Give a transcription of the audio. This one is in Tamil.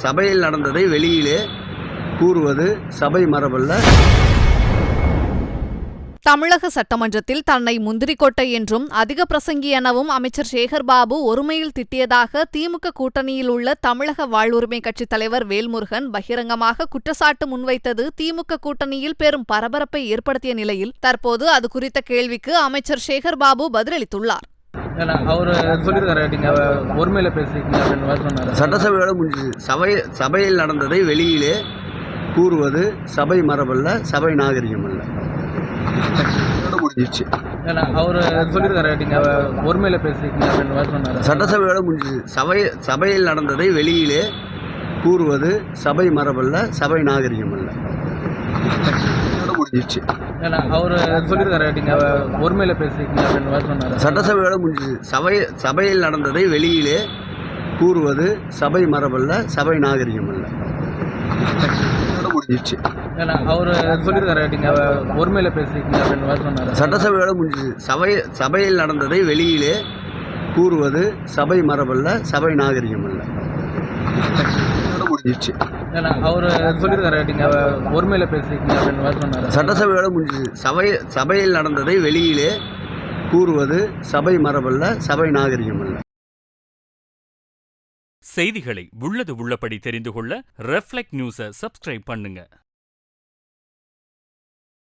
சபையில் நடந்ததை வெளியிலே கூறுவது சபை மரபல்ல. தமிழக சட்டமன்றத்தில் தன்னை முந்திரிக்கொட்டை என்றும் அதிக பிரசங்கி எனவும் அமைச்சர் சேகர்பாபு ஒருமையில் திட்டியதாக திமுக கூட்டணியில் உள்ள தமிழக வாழ்வுரிமை கட்சித் தலைவர் வேல்முருகன் பகிரங்கமாக குற்றச்சாட்டு முன்வைத்தது திமுக கூட்டணியில் பெரும் பரபரப்பை ஏற்படுத்திய நிலையில் தற்போது அது குறித்த கேள்விக்கு அமைச்சர் சேகர்பாபு பதிலளித்துள்ளார். சட்டசபையோட முடிஞ்சது. சபையில் நடந்ததை வெளியிலே கூறுவது சபை மரபல்ல, சபை நாகரிகம் அல்ல. முடிஞ்சிச்சு. சட்டசபையோட முடிஞ்சது. சபையில் நடந்ததை வெளியிலே கூறுவது சபை மரபல்ல, சபை நாகரிகம் அல்ல. முடிஞ்சிச்சு. சட்டசபையோட முடிஞ்சது. சபையில் நடந்ததை வெளியிலே கூறுவது சபை மரபல்ல, சபை நாகரிகம் அல்ல. முடிஞ்சிச்சு. சட்டசபையோட முடிஞ்சது. சபையில் நடந்ததை வெளியிலே கூறுவது சபை மரபல்ல, சபை நாகரிகம் அல்ல. முடிஞ்சிச்சு. சட்டசபையோட முடிஞ்சது. சபையில் நடந்ததை வெளியிலே கூறுவது சபை மரபல்ல, சபை நாகரிகம் அல்ல. செய்திகளை உள்ளது உள்ளபடி தெரிந்து கொள்ள ரெஃப்ளெக்ட் நியூஸை சப்ஸ்கிரைப் பண்ணுங்க.